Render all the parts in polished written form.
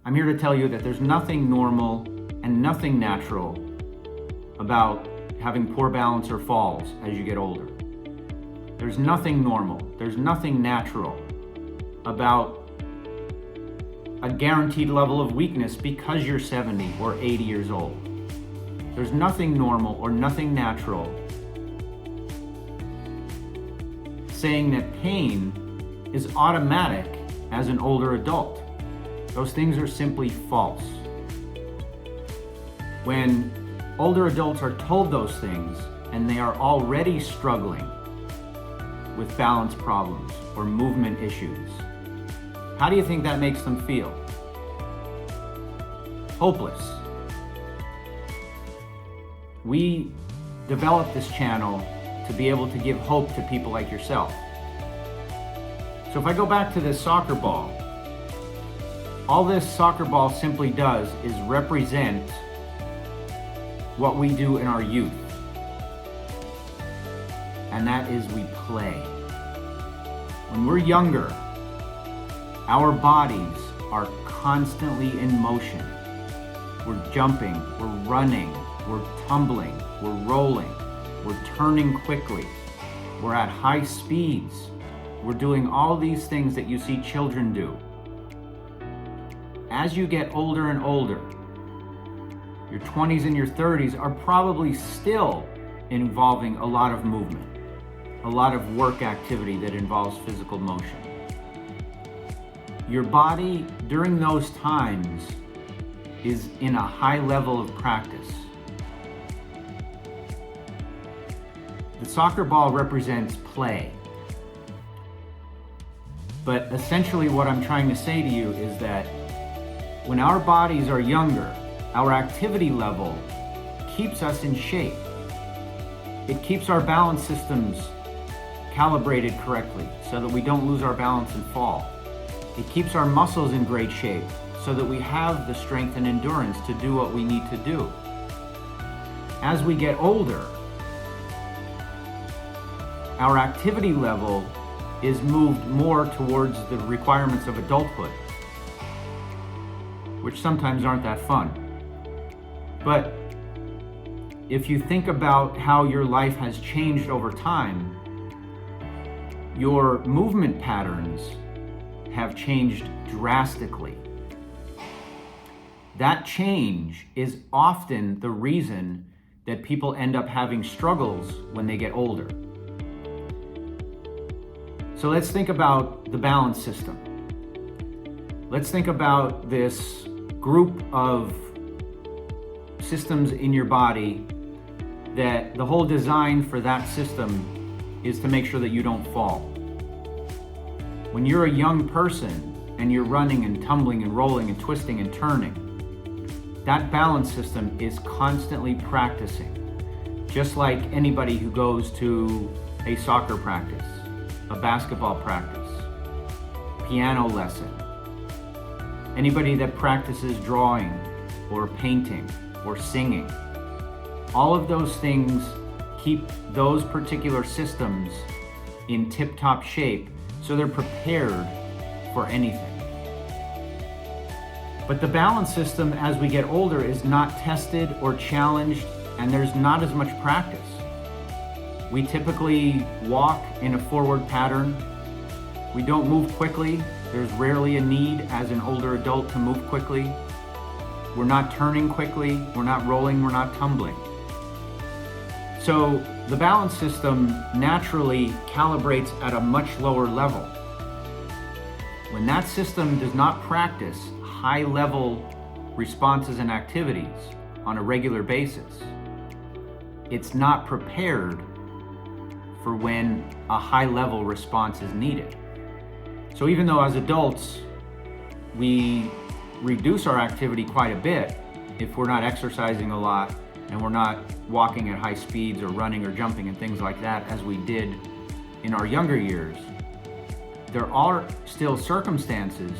I'm here to tell you that there's nothing normal and nothing natural about having poor balance or falls as you get older. There's nothing normal, there's nothing natural about a guaranteed level of weakness because you're 70 or 80 years old. There's nothing normal or nothing natural saying that pain is automatic as an older adult. Those things are simply false. When older adults are told those things and they are already struggling with balance problems or movement issues, how do you think that makes them feel? Hopeless. We developed this channel to be able to give hope to people like yourself. So if I go back to this soccer ball, all this soccer ball simply does is represent what we do in our youth. And that is we play. When we're younger, our bodies are constantly in motion. We're jumping, we're running, we're tumbling, we're rolling, we're turning quickly, we're at high speeds, we're doing all these things that you see children do. As you get older and older, your 20s and your 30s are probably still involving a lot of movement, a lot of work activity that involves physical motion. Your body during those times is in a high level of practice. The soccer ball represents play. But essentially what I'm trying to say to you is that when our bodies are younger, our activity level keeps us in shape. It keeps our balance systems calibrated correctly so that we don't lose our balance and fall. It keeps our muscles in great shape so that we have the strength and endurance to do what we need to do. As we get older, our activity level is moved more towards the requirements of adulthood, which sometimes aren't that fun. But if you think about how your life has changed over time, your movement patterns have changed drastically. That change is often the reason that people end up having struggles when they get older. So let's think about the balance system. Let's think about this group of systems in your body that the whole design for that system is to make sure that you don't fall. When you're a young person and you're running and tumbling and rolling and twisting and turning, that balance system is constantly practicing, just like anybody who goes to a soccer practice, a basketball practice, piano lesson, anybody that practices drawing or painting or singing. All of those things keep those particular systems in tip-top shape so they're prepared for anything. But the balance system as we get older is not tested or challenged, and there's not as much practice. We typically walk in a forward pattern. We don't move quickly. There's rarely a need as an older adult to move quickly. We're not turning quickly. We're not rolling. We're not tumbling. So the balance system naturally calibrates at a much lower level. When that system does not practice high-level responses and activities on a regular basis, it's not prepared for when a high-level response is needed. So even though as adults, we reduce our activity quite a bit if we're not exercising a lot and we're not walking at high speeds or running or jumping and things like that as we did in our younger years, there are still circumstances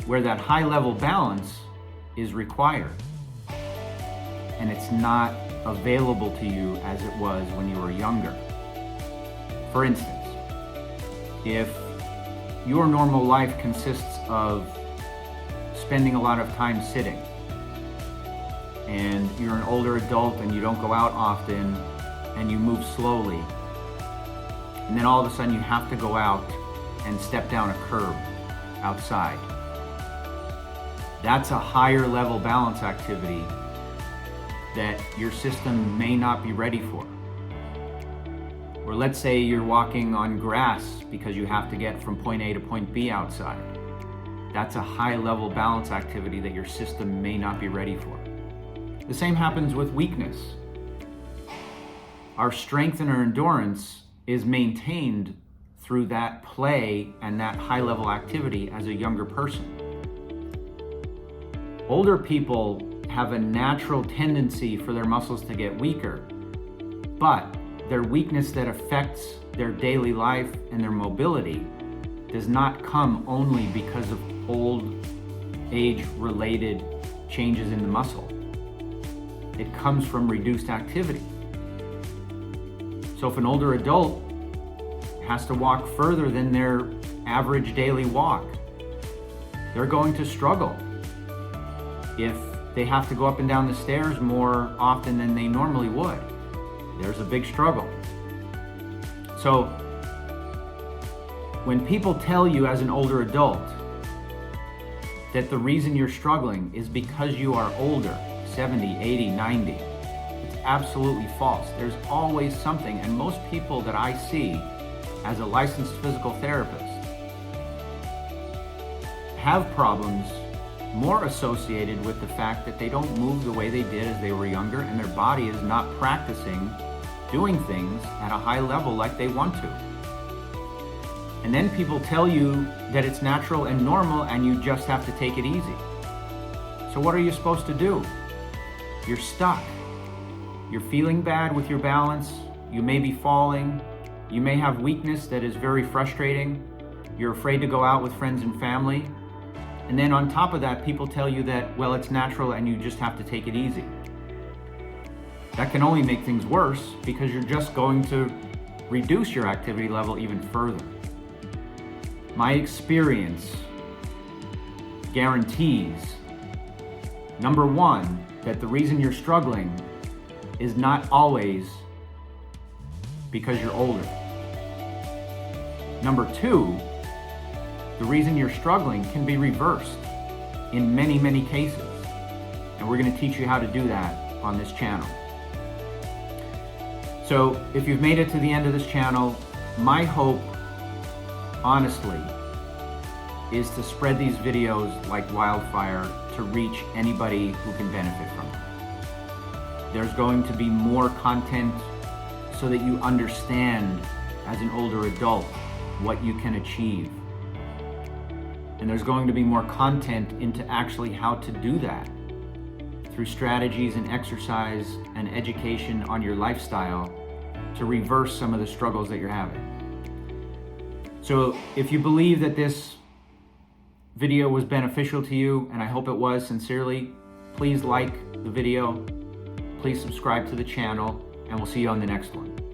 where that high-level balance is required, and it's not available to you as it was when you were younger. For instance, if your normal life consists of spending a lot of time sitting, and you're an older adult and you don't go out often and you move slowly, and then all of a sudden you have to go out and step down a curb outside. That's a higher level balance activity that your system may not be ready for. Or let's say you're walking on grass because you have to get from point A to point B outside. That's a high level balance activity that your system may not be ready for. The same happens with weakness. Our strength and our endurance is maintained through that play and that high level activity as a younger person. Older people have a natural tendency for their muscles to get weaker, but their weakness that affects their daily life and their mobility does not come only because of old age related changes in the muscle. It comes from reduced activity. So if an older adult has to walk further than their average daily walk, they're going to struggle. If they have to go up and down the stairs more often than they normally would, there's a big struggle. So when people tell you as an older adult that the reason you're struggling is because you are older, 70, 80, 90, it's absolutely false. There's always something, and most people that I see as a licensed physical therapist have problems more associated with the fact that they don't move the way they did as they were younger, and their body is not practicing doing things at a high level like they want to. And then people tell you that it's natural and normal and you just have to take it easy. So what are you supposed to do? You're stuck. You're feeling bad with your balance. You may be falling. You may have weakness that is very frustrating. You're afraid to go out with friends and family. And then on top of that, people tell you that, well, it's natural and you just have to take it easy. That can only make things worse because you're just going to reduce your activity level even further. My experience guarantees, number one, that the reason you're struggling is not always because you're older. Number two, the reason you're struggling can be reversed in many, many cases. And we're going to teach you how to do that on this channel. So if you've made it to the end of this channel, my hope, honestly, is to spread these videos like wildfire to reach anybody who can benefit from them. There's going to be more content so that you understand as an older adult what you can achieve. And there's going to be more content into actually how to do that through strategies and exercise and education on your lifestyle to reverse some of the struggles that you're having. So if you believe that this video was beneficial to you, and I hope it was sincerely, please like the video, please subscribe to the channel, and we'll see you on the next one.